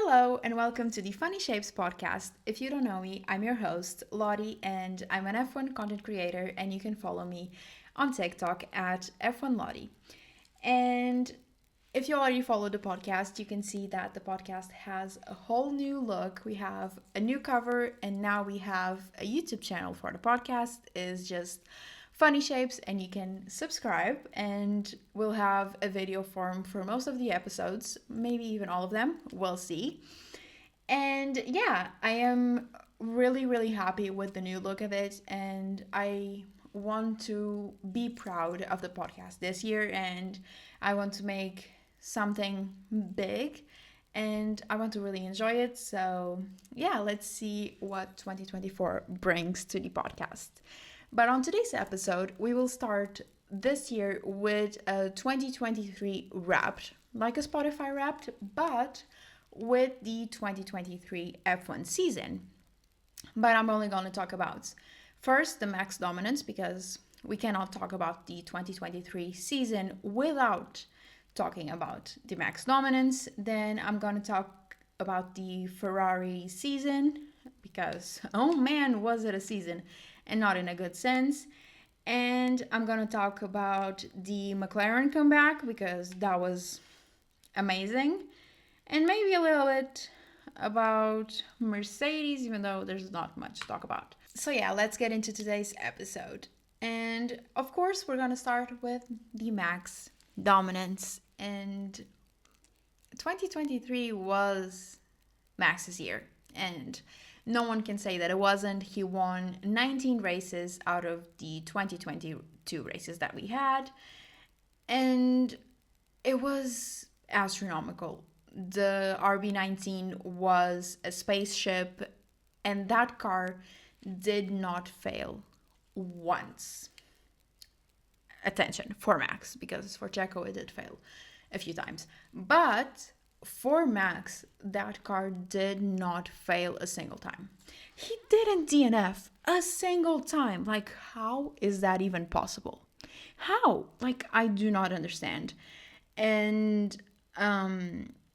Hello and welcome to the Funny Shapes podcast. If you don't know me, I'm your host, Lottie, and I'm an F1 content creator, and you can follow me on TikTok at F1 Lottie. And if you already follow the podcast, you can see that the podcast has a whole new look. We have a new cover, and now we have a YouTube channel for the podcast. Is just Funny Shapes, and you can subscribe, and we'll have a video form for most of the episodes, maybe even all of them. We'll see. And yeah, I am really happy with the new look of it, and I want to be proud of the podcast this year, and I want to make something big, and I want to really enjoy it. So yeah, let's see what 2024 brings to the podcast. But on today's episode, we will start this year with a 2023 wrapped, like a Spotify wrapped, but with the 2023 F1 season. But I'm only going to talk about first the Max dominance, because we cannot talk about the 2023 season without talking about the Max dominance. Then I'm going to talk about the Ferrari season, because oh man, was it a season, and not in a good sense. And I'm gonna talk about the McLaren comeback, because that was amazing. And maybe a little bit about Mercedes, even though there's not much to talk about. So yeah, let's get into today's episode. And of course, we're gonna start with the Max dominance. And 2023 was Max's year, and no one can say that it wasn't. He won 19 races out of the 2022 races that we had, and it was astronomical. The RB19 was a spaceship, and that car did not fail once. Attention, for Max, because for Checo it did fail a few times. But for Max, that car did not fail a single time. He didn't DNF a single time. Like, how is that even possible? How? Like, I do not understand. And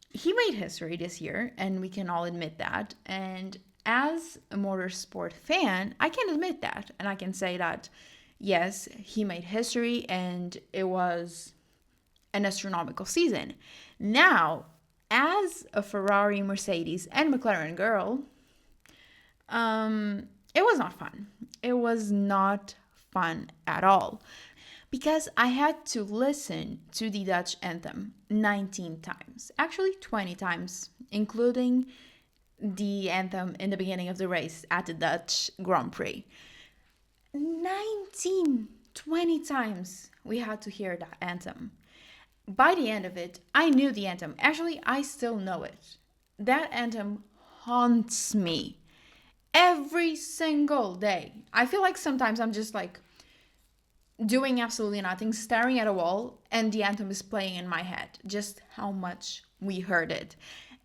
he made history this year, and we can all admit that. And as a motorsport fan, I can admit that. And I can say that, yes, he made history, and it was an astronomical season. Now, as a Ferrari, Mercedes, and McLaren girl, it was not fun. It was not fun at all, because I had to listen to the Dutch anthem 19 times, actually 20 times, including the anthem in the beginning of the race at the Dutch Grand Prix. 19, 20 times we had to hear that anthem. By the end of it, I knew the anthem. Actually, I still know it. That anthem haunts me every single day. I feel like sometimes I'm just like doing absolutely nothing, staring at a wall, and the anthem is playing in my head. Just how much we heard it.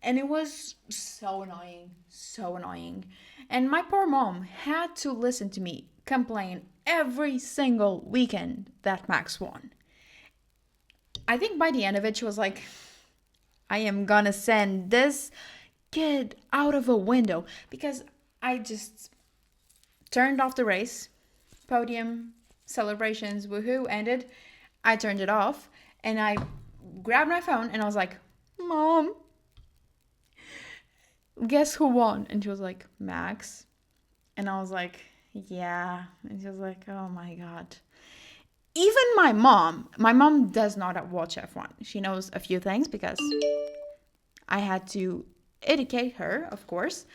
And it was so annoying, so annoying. And my poor mom had to listen to me complain every single weekend that Max won. I think by the end of it, she was like, I am gonna send this kid out of a window, because I just turned off the race, podium, celebrations, woohoo, ended. I turned it off, and I grabbed my phone, and I was like, Mom, guess who won? And she was like, Max. And I was like, yeah. And she was like, oh my God. Even my mom does not watch F1. She knows a few things, because I had to educate her, of course,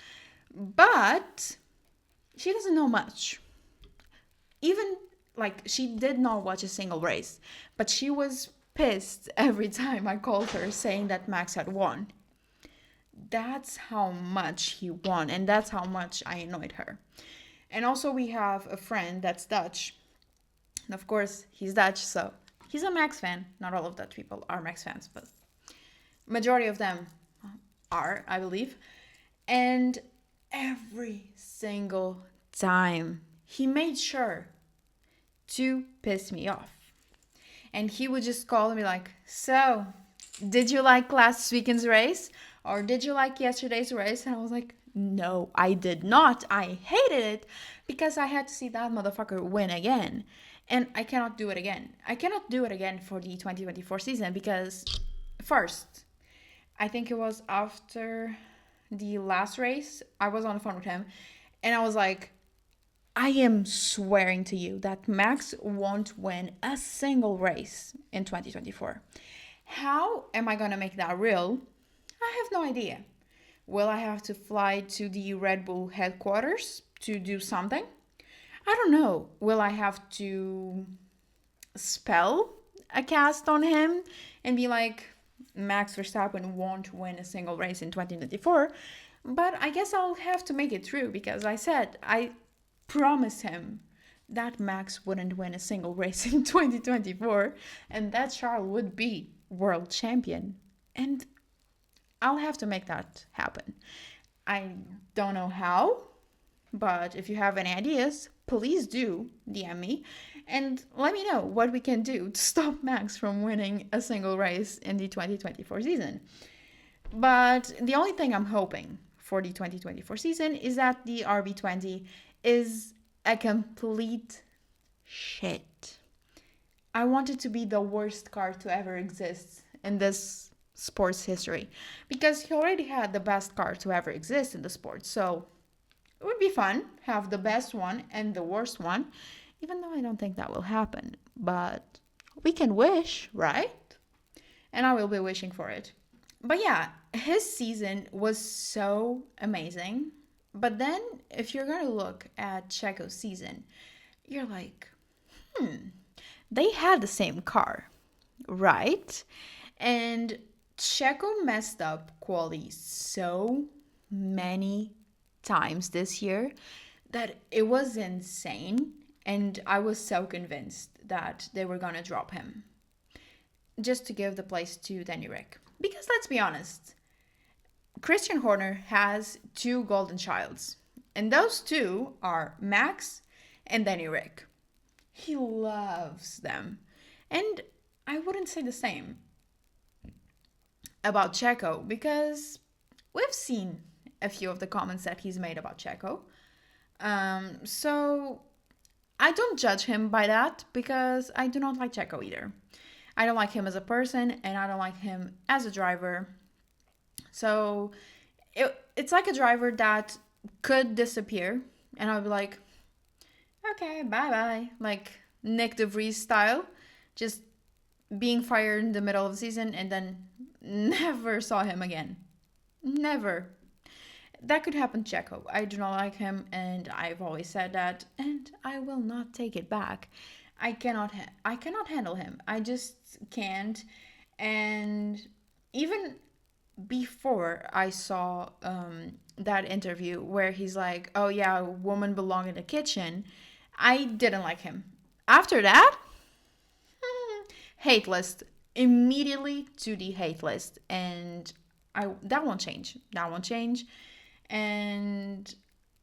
but she doesn't know much. Even like, she did not watch a single race, but she was pissed every time I called her saying that Max had won. That's how much he won, and that's how much I annoyed her. And also, we have a friend that's Dutch. And of course, he's Dutch, so he's a Max fan. Not all of Dutch people are Max fans, but majority of them are, I believe. And every single time, he made sure to piss me off. And he would just call me like, so, did you like last weekend's race? Or did you like yesterday's race? And I was like, no, I did not. I hated it because I had to see that motherfucker win again. And I cannot do it again. I cannot do it again for the 2024 season because, first, I think it was after the last race, I was on the phone with him and I was like, I am swearing to you that Max won't win a single race in 2024. How am I going to make that real? I have no idea. Will I have to fly to the Red Bull headquarters to do something? I don't know. Will I have to spell a cast on him and be like, Max Verstappen won't win a single race in 2024? But I guess I'll have to make it through because I promised him that Max wouldn't win a single race in 2024 and that Charles would be world champion. And I'll have to make that happen. I don't know how, but if you have any ideas, please do DM me and let me know what we can do to stop Max from winning a single race in the 2024 season. But the only thing I'm hoping for the 2024 season is that the RB20 is a complete shit. I want it to be the worst car to ever exist in this sports history because he already had the best car to ever exist in the sport. So it would be fun have the best one and the worst one, even though I don't think that will happen. But we can wish, right? And I will be wishing for it. But yeah, his season was so amazing. But then if you're going to look at Checo's season, you're like, they had the same car, right? And Checo messed up quality so many times this year that it was insane. And I was so convinced that they were going to drop him just to give the place to Danny Rick. Because let's be honest, Christian Horner has two golden childs. And those two are Max and Danny Rick. He loves them. And I wouldn't say the same about Checo because we've seen a few of the comments that he's made about Checo. So I don't judge him by that because I do not like Checo either. I don't like him as a person and I don't like him as a driver. So it's like a driver that could disappear and I'll be like, okay, bye-bye. Like Nick DeVries style. Just being fired in the middle of the season and then never saw him again. Never. That could happen to Checo. I do not like him and I've always said that and I will not take it back. I cannot handle him. I just can't. And even before I saw that interview where he's like, oh yeah, a woman belong in the kitchen, I didn't like him. After that, hate list. Immediately to the hate list. And that won't change. That won't change. And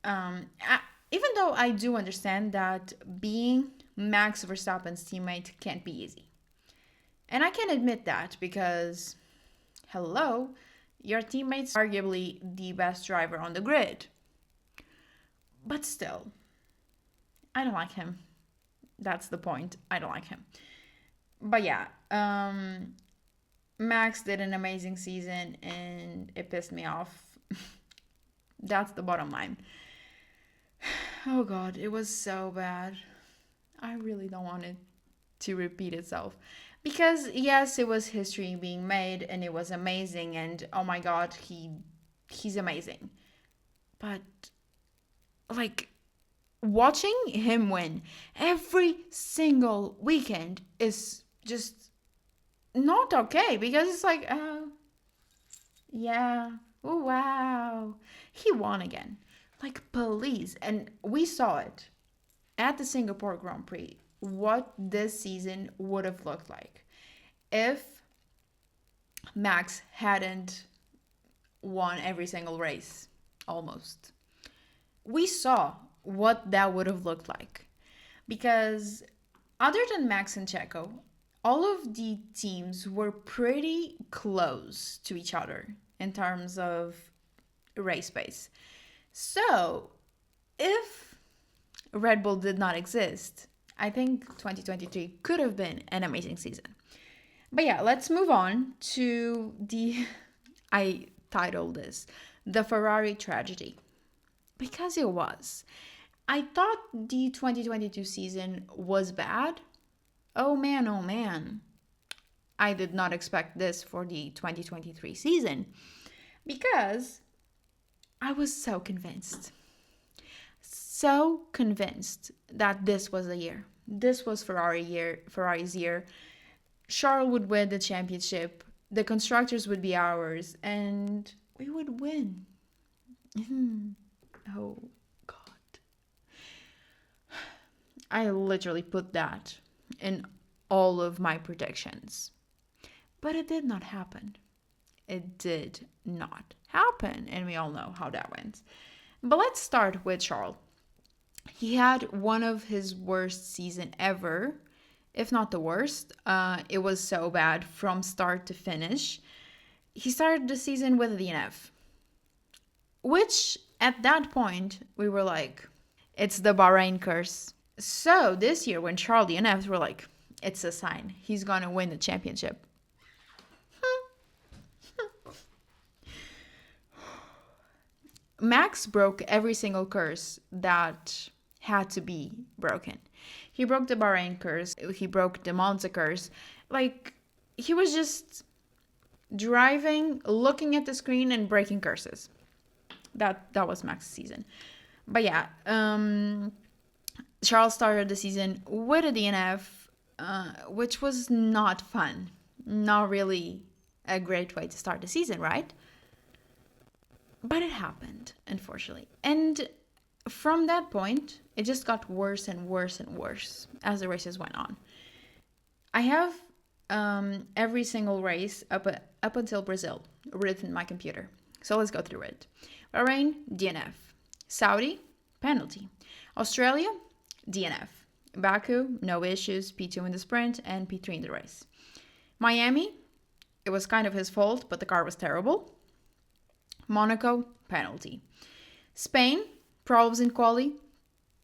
even though I do understand that being Max Verstappen's teammate can't be easy. And I can admit that because, hello, your teammate's arguably the best driver on the grid. But still, I don't like him. That's the point. I don't like him. But yeah, Max did an amazing season and it pissed me off. That's the bottom line. Oh God, it was so bad. I really don't want it to repeat itself. Because yes, it was history being made and it was amazing and oh my God, he's amazing. But like watching him win every single weekend is just not okay because it's like, yeah, oh wow, he won again. Like, please. And we saw it at the Singapore Grand Prix, what this season would have looked like if Max hadn't won every single race, almost. We saw what that would have looked like. Because other than Max and Checo, all of the teams were pretty close to each other in terms of race pace. So, if Red Bull did not exist, I think 2023 could have been an amazing season. But yeah, let's move on to I titled this, The Ferrari Tragedy. Because it was. I thought the 2022 season was bad. Oh man, oh man. I did not expect this for the 2023 season because I was so convinced. So convinced that this was the year. This was Ferrari's year. Charles would win the championship. The constructors would be ours and we would win. Oh God. I literally put that in all of my predictions. But it did not happen. It did not happen. And we all know how that went. But let's start with Charles. He had one of his worst season ever, if not the worst. It was so bad from start to finish. He started the season with a DNF, which at that point we were like, it's the Bahrain curse. So this year when Charles DNF'd, we're like, it's a sign. He's gonna win the championship. Max broke every single curse that had to be broken. He broke the Bahrain curse. He broke the Monza curse. Like, he was just driving, looking at the screen and breaking curses. That was Max's season. But yeah, Charles started the season with a DNF, which was not fun. Not really a great way to start the season, right? But it happened, unfortunately. And from that point, it just got worse and worse and worse as the races went on. I have every single race up until Brazil written in my computer. So let's go through it. Bahrain, DNF. Saudi, penalty. Australia, DNF. Baku, no issues, P2 in the sprint and P3 in the race. Miami, it was kind of his fault, but the car was terrible. Monaco, penalty. Spain, problems in quali,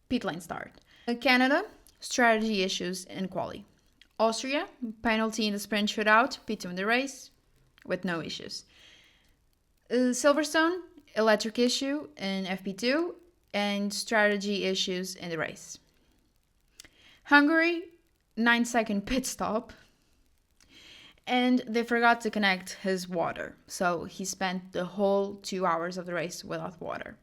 pit lane start. Canada, strategy issues in quali. Austria, penalty in the sprint shootout, P2 in the race, with no issues. Silverstone, electric issue in FP2, and strategy issues in the race. Hungary, 9-second pit stop. And they forgot to connect his water. So he spent the whole 2 hours of the race without water.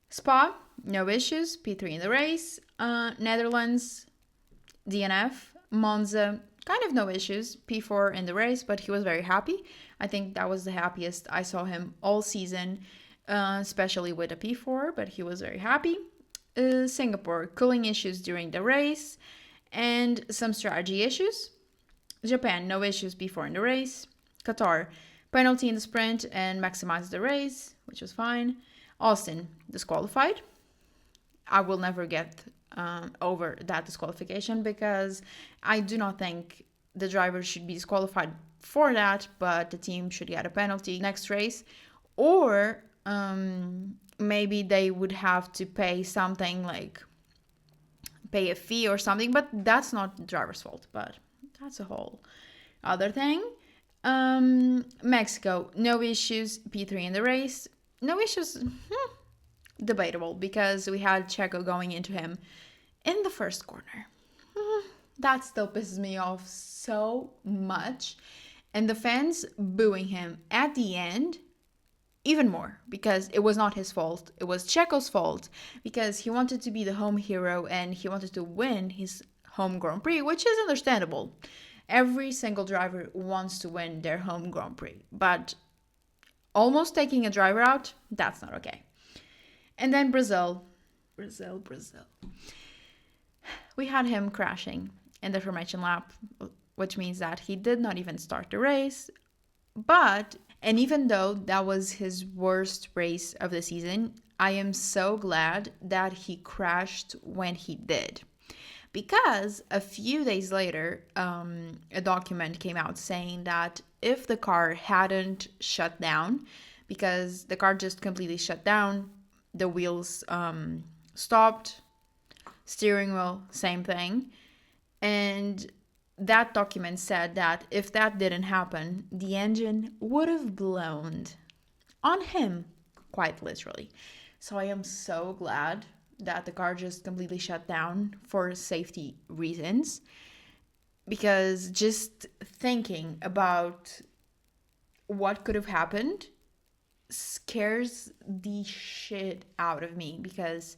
Spa, no issues, P3 in the race. Netherlands, DNF. Monza, kind of no issues, P4 in the race, but he was very happy. I think that was the happiest I saw him all season, especially with a P4, but he was very happy. Singapore, cooling issues during the race and some strategy issues. Japan, no issues before in the race. Qatar, penalty in the sprint and maximized the race, which was fine. Austin, disqualified. I will never get over that disqualification because I do not think the driver should be disqualified for that, but the team should get a penalty next race. Or maybe they would have to pay something like pay a fee or something, but that's not the driver's fault, but that's a whole other thing. Mexico, no issues, P3 in the race. No issues, debatable, because we had Checo going into him in the first corner. That still pisses me off so much. And the fans booing him at the end, even more, because it was not his fault. It was Checo's fault, because he wanted to be the home hero and he wanted to win his home Grand Prix, which is understandable. Every single driver wants to win their home Grand Prix, but almost taking a driver out, that's not okay. And then Brazil. We had him crashing in the formation lap, which means that he did not even start the race. And even though that was his worst race of the season, I am so glad that he crashed when he did. Because a few days later, a document came out saying that if the car hadn't shut down, because the car just completely shut down, the wheels stopped, steering wheel, same thing. And that document said that if that didn't happen, the engine would have blown on him, quite literally. So I am so glad that the car just completely shut down for safety reasons, because just thinking about what could have happened scares the shit out of me. Because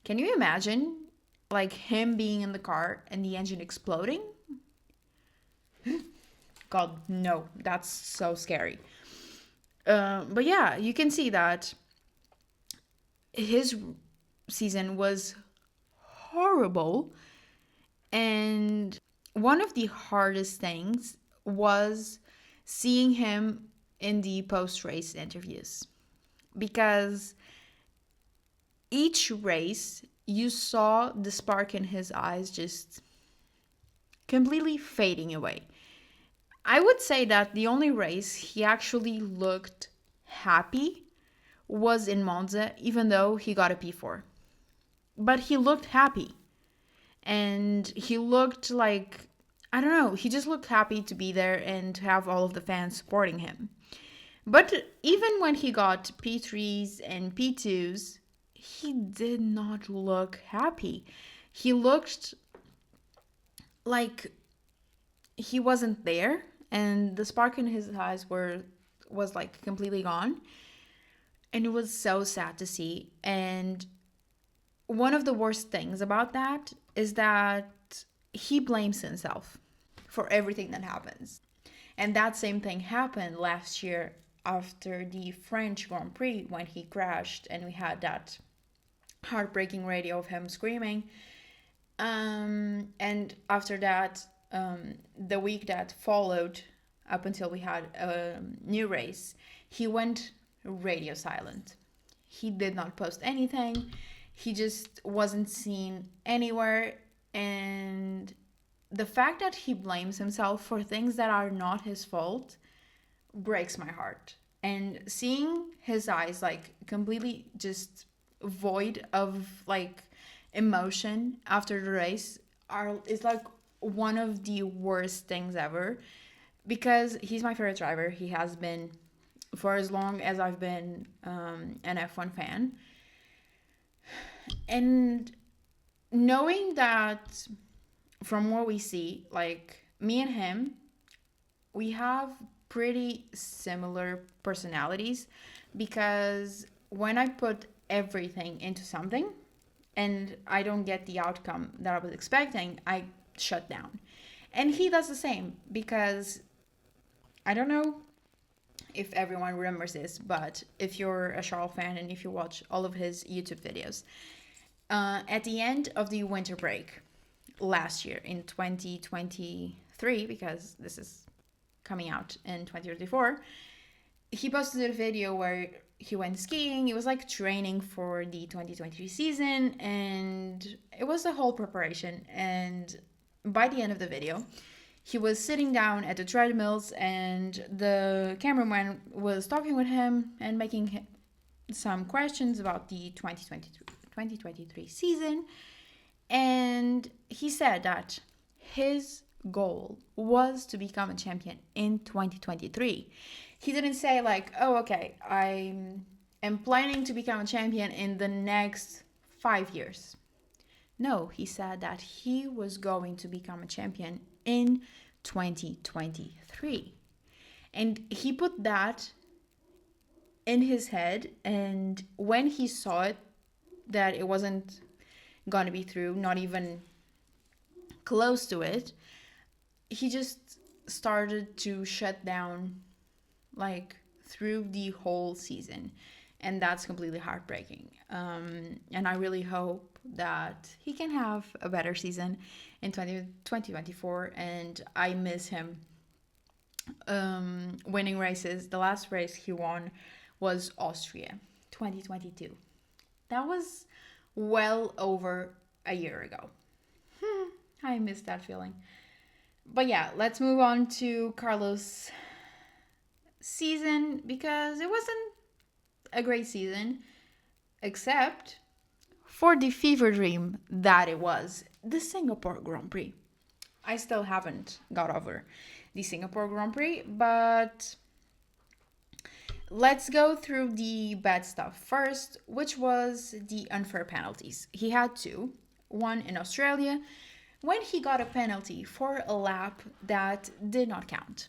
can you imagine like him being in the car and the engine exploding? God, no, that's so scary. But yeah, you can see that his season was horrible. And one of the hardest things was seeing him in the post race interviews, because each race you saw the spark in his eyes just completely fading away. I would say that the only race he actually looked happy was in Monza, even though he got a P4. But he looked happy. And he looked like, I don't know, he just looked happy to be there and to have all of the fans supporting him. But even when he got P3s and P2s, he did not look happy. He looked like he wasn't there, and the spark in his eyes was like completely gone. And it was so sad to see. And one of the worst things about that is that he blames himself for everything that happens. And that same thing happened last year after the French Grand Prix, when he crashed and we had that heartbreaking radio of him screaming. And after that, the week that followed, up until we had a new race, he went radio silent. He did not post anything. He just wasn't seen anywhere. And the fact that he blames himself for things that are not his fault breaks my heart. And seeing his eyes like completely just void of like emotion after the race is like one of the worst things ever, because he's my favorite driver. He has been for as long as I've been an F1 fan. And knowing that from what we see, like me and him, we have pretty similar personalities, because when I put everything into something and I don't get the outcome that I was expecting, I shut down. And he does the same, because I don't know if everyone remembers this, but if you're a Charles fan and if you watch all of his YouTube videos, at the end of the winter break last year in 2023, because this is coming out in 2024, he posted a video where he went skiing. It was like training for the 2023 season, and it was a whole preparation. And by the end of the video, he was sitting down at the treadmills, and the cameraman was talking with him and making him some questions about the 2023 season. And he said that his goal was to become a champion in 2023. He didn't say like, oh, okay, I am planning to become a champion in the next 5 years. No, he said that he was going to become a champion in 2023. And he put that in his head, and when he saw it, that it wasn't gonna be through, not even close to it, he just started to shut down like through the whole season. And that's completely heartbreaking. And I really hope that he can have a better season in 2024. And I miss him winning races. The last race he won was Austria 2022. That was well over a year ago. I miss that feeling. But yeah, let's move on to Carlos' season because it wasn't a great season, except for the fever dream that it was the Singapore Grand Prix. I still haven't got over the Singapore Grand Prix, but let's go through the bad stuff first, which was the unfair penalties. He had two, one in Australia when he got a penalty for a lap that did not count.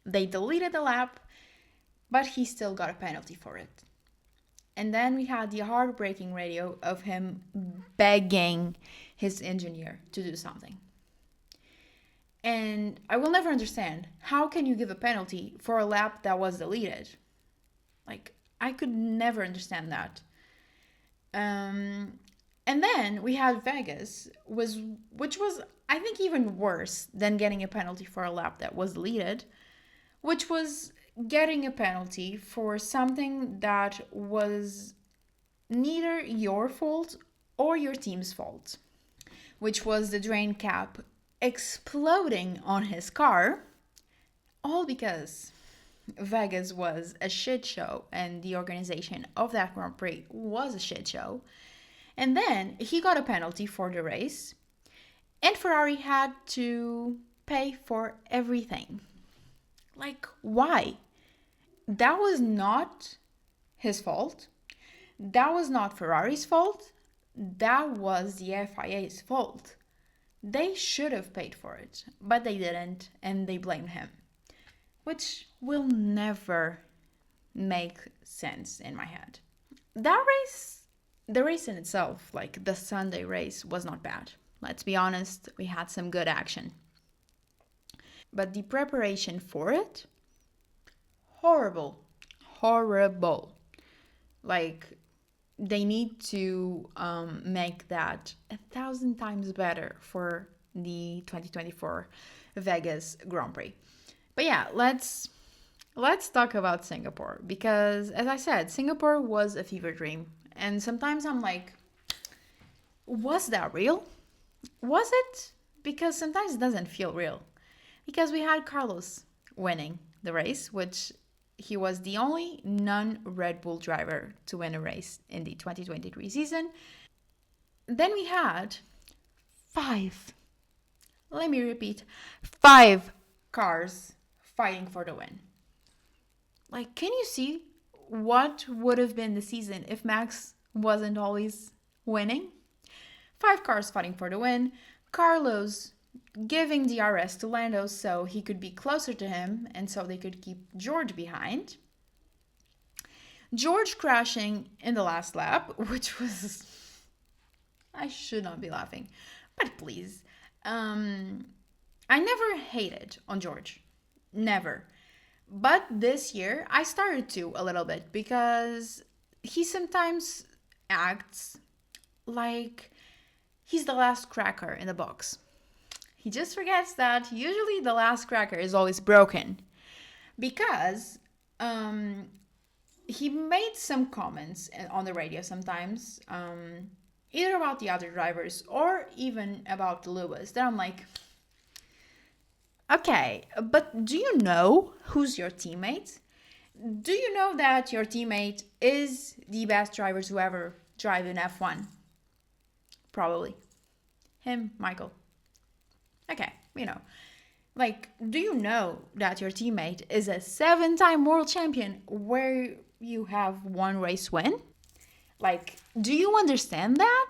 They deleted the lap, but he still got a penalty for it. And then we had the heartbreaking radio of him begging his engineer to do something. And I will never understand, how can you give a penalty for a lap that was deleted? Like, I could never understand that. And then we had Vegas, which was, I think, even worse than getting a penalty for a lap that was deleted, which was getting a penalty for something that was neither your fault or your team's fault, which was the drain cap exploding on his car, all because Vegas was a shit show and the organization of that Grand Prix was a shit show. And then he got a penalty for the race, and Ferrari had to pay for everything. Like, why? That was not his fault. That was not Ferrari's fault. That was the FIA's fault. They should have paid for it, but they didn't, and they blamed him, which will never make sense in my head. That race, the race in itself, like the Sunday race, was not bad. Let's be honest, we had some good action. But the preparation for it, horrible. Horrible. Like, they need to make that 1,000 times better for the 2024 Vegas Grand Prix. But yeah, let's talk about Singapore because, as I said, Singapore was a fever dream. And sometimes I'm like, was that real? Was it? Because sometimes it doesn't feel real. Because we had Carlos winning the race, which he was the only non-Red Bull driver to win a race in the 2023 season. Then we had let me repeat, 5 cars fighting for the win. Like, can you see what would have been the season if Max wasn't always winning? 5 cars fighting for the win. Carlos giving DRS to Lando so he could be closer to him and so they could keep George behind. George crashing in the last lap, which was... I should not be laughing, but please. I never hated on George. Never. But this year, I started to a little bit because he sometimes acts like he's the last cracker in the box. He just forgets that usually the last cracker is always broken because he made some comments on the radio sometimes, either about the other drivers or even about Lewis, that I'm like, okay, but do you know who's your teammate? Do you know that your teammate is the best driver to ever drive in F1? Probably. Him, Michael. Okay, Like, do you know that your teammate is a 7-time world champion where you have one race win? Like, do you understand that?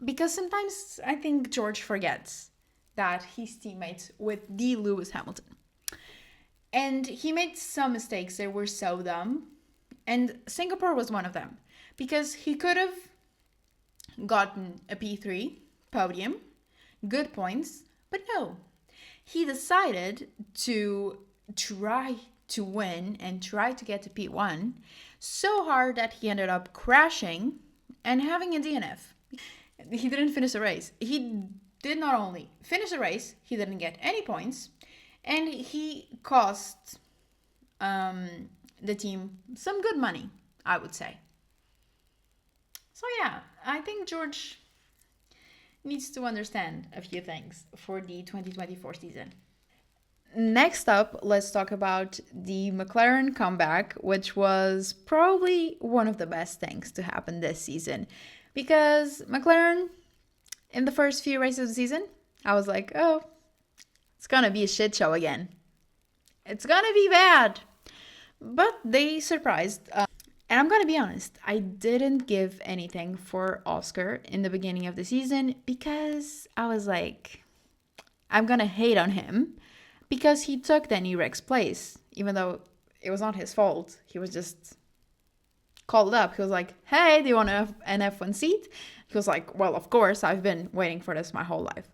Because sometimes I think George forgets that he's teammates with the Lewis Hamilton. And he made some mistakes that were so dumb. And Singapore was one of them. Because he could have gotten a P3 podium, good points, but no. He decided to try to win and try to get to P1 so hard that he ended up crashing and having a DNF. He didn't finish the race. He did not only finish the race, he didn't get any points, and he cost the team some good money, I would say. So yeah, I think George needs to understand a few things for the 2024 season. Next up, let's talk about the McLaren comeback, which was probably one of the best things to happen this season. Because McLaren, in the first few races of the season, I was like, oh, it's gonna be a shit show again. It's gonna be bad. But they surprised. And I'm gonna be honest, I didn't give anything for Oscar in the beginning of the season because I was like, I'm gonna hate on him because he took Danny Rick's place, even though it was not his fault. He was just called up. He was like, hey, do you want an F1 seat? He was like, well, of course, I've been waiting for this my whole life.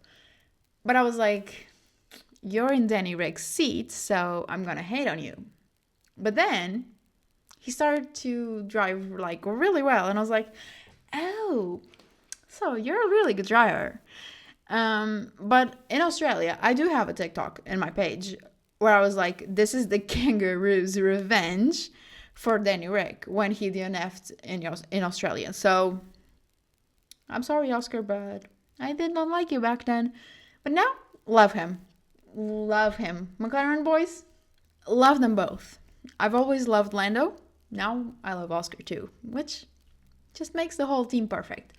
But I was like, you're in Danny Rick's seat, so I'm gonna hate on you. But then he started to drive like really well, and I was like, oh, so you're a really good driver. But in Australia, I do have a TikTok in my page where I was like, this is the kangaroo's revenge for Danny Rick when he DNF'd in Australia. So I'm sorry, Oscar, but I did not like you back then. But now, love him. Love him. McLaren boys, love them both. I've always loved Lando. Now I love Oscar too, which just makes the whole team perfect.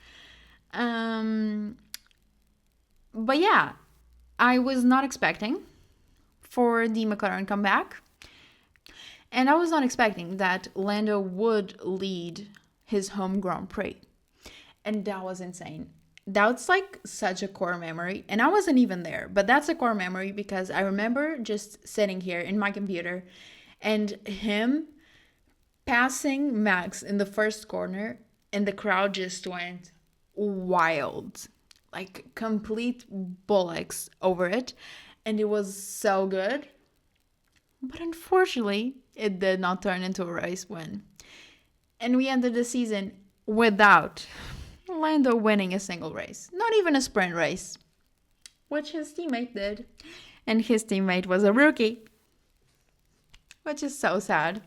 But yeah, I was not expecting for the McLaren comeback. And I was not expecting that Lando would lead his home Grand Prix. And that was insane. That's like such a core memory. And I wasn't even there, but that's a core memory because I remember just sitting here in my computer and him passing Max in the first corner, and the crowd just went wild. Like complete bullocks over it. And it was so good. But unfortunately, it did not turn into a race win. And we ended the season without Lando winning a single race. Not even a sprint race. Which his teammate did. And his teammate was a rookie. Which is so sad.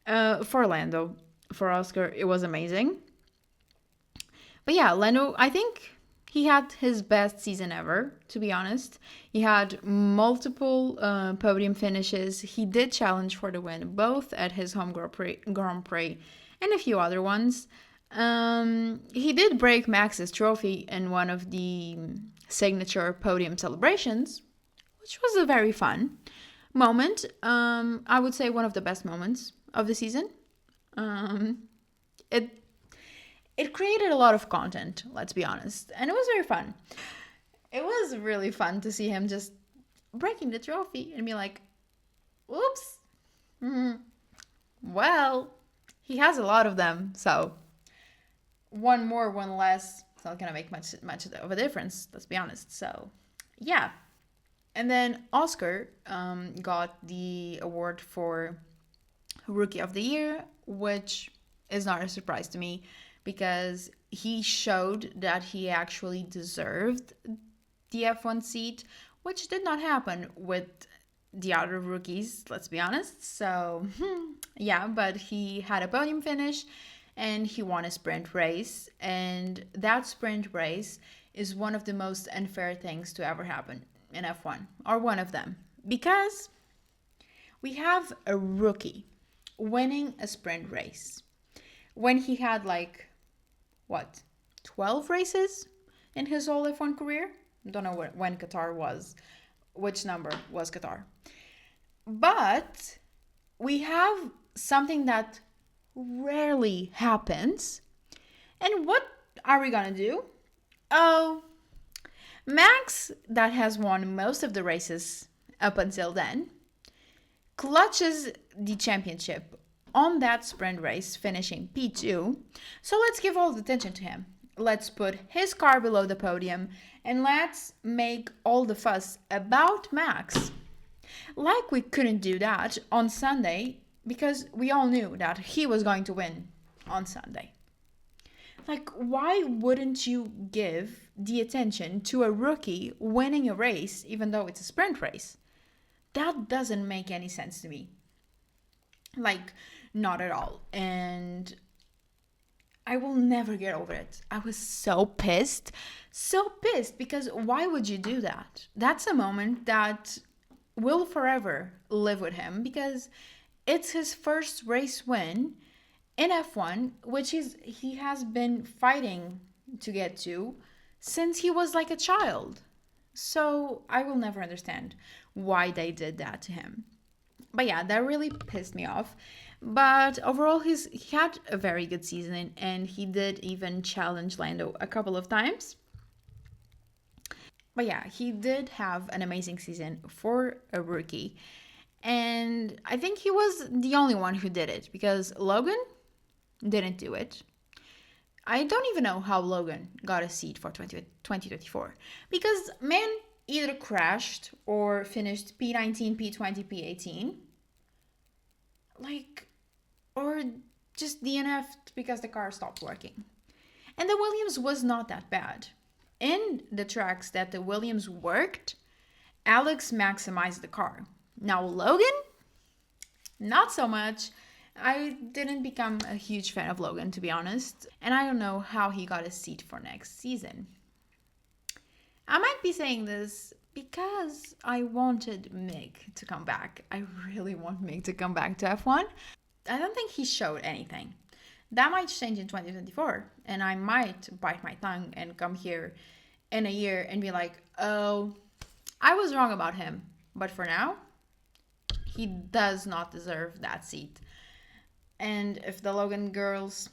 For Lando. For Oscar, it was amazing. But yeah, Lando, I think he had his best season ever, to be honest. He had multiple podium finishes. He did challenge for the win, both at his home Grand Prix and a few other ones. He did break Max's trophy in one of the signature podium celebrations, which was a very fun moment. I would say one of the best moments of the season. It created a lot of content, let's be honest. And it was very fun. It was really fun to see him just breaking the trophy and be like, oops. Well, he has a lot of them. So one more, one less. It's not going to make much of a difference, let's be honest. So yeah. And then Oscar got the award for Rookie of the Year, which is not a surprise to me, because he showed that he actually deserved the F1 seat, which did not happen with the other rookies, let's be honest. So, yeah, but he had a podium finish and he won a sprint race. And that sprint race is one of the most unfair things to ever happen in F1, or one of them, because we have a rookie winning a sprint race when he had 12 races in his whole F1 career? Don't know when Qatar was, which number was Qatar. But we have something that rarely happens. And what are we gonna do? Oh, Max, that has won most of the races up until then, clutches the championship on that sprint race, finishing P2. So let's give all the attention to him. Let's put his car below the podium and let's make all the fuss about Max. Like we couldn't do that on Sunday because we all knew that he was going to win on Sunday. Like, why wouldn't you give the attention to a rookie winning a race even though it's a sprint race? That doesn't make any sense to me. Like, not at all. And I will never get over it. I was so pissed. So pissed because why would you do that? That's a moment that will forever live with him because it's his first race win in F1, which is he has been fighting to get to since he was like a child. So I will never understand why they did that to him. But yeah, that really pissed me off. But overall, he had a very good season, and he did even challenge Lando a couple of times. But yeah, he did have an amazing season for a rookie. And I think he was the only one who did it because Logan didn't do it. I don't even know how Logan got a seat for 2024 because man either crashed or finished P19, P20, P18. Like, or just DNF'd because the car stopped working. And the Williams was not that bad. In the tracks that the Williams worked, Alex maximized the car. Now, Logan, not so much. I didn't become a huge fan of Logan, to be honest, and I don't know how he got a seat for next season. I might be saying this because I wanted Mick to come back. I really want Mick to come back to F1. I don't think he showed anything. That might change in 2024, and I might bite my tongue and come here in a year and be like, oh, I was wrong about him. But for now, he does not deserve that seat. And if the Logan girls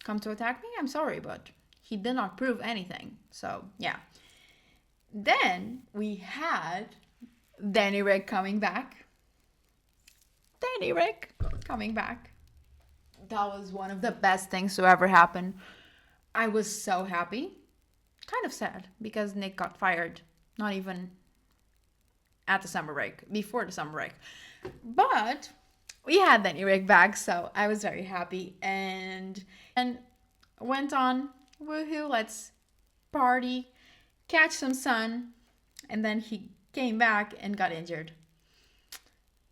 come to attack me, I'm sorry, but he did not prove anything. So, yeah. Then we had Danny Rick coming back. Danny Rick coming back. That was one of the best things to ever happen. I was so happy. Kind of sad because Nick got fired. Not even at the summer break, before the summer break. But we had Danny Rick back, so I was very happy and went on, woohoo, let's party, catch some sun, and then he came back and got injured.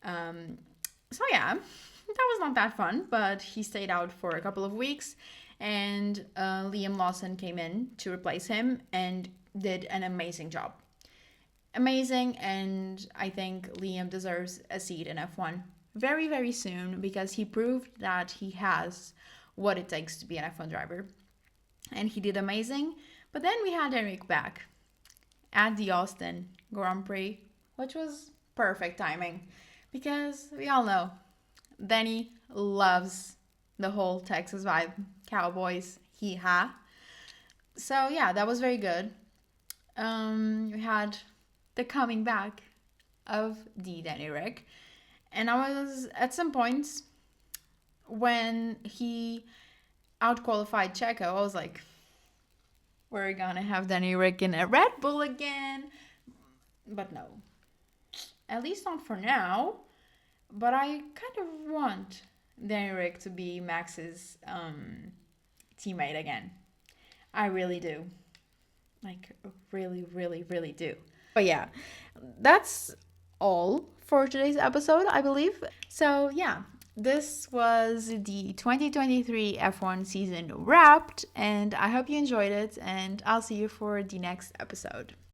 So yeah, that was not that fun, but he stayed out for a couple of weeks, and Liam Lawson came in to replace him and did an amazing job. Amazing, and I think Liam deserves a seat in F1 very, very soon because he proved that he has what it takes to be an F1 driver. And he did amazing. But then we had Eric back at the Austin Grand Prix, which was perfect timing because we all know Danny loves the whole Texas vibe. Cowboys, hee-ha. So yeah, that was very good. We had the coming back of the Danny Rick. And I was at some points when he outqualified Checo, I was like, we're gonna have Danny Rick in a Red Bull again. But no. At least not for now. But I kind of want Danny Rick to be Max's teammate again. I really do. Like, really, really, really do. But yeah, that's all for today's episode, I believe. So yeah, this was the 2023 F1 season wrapped, and I hope you enjoyed it, and I'll see you for the next episode.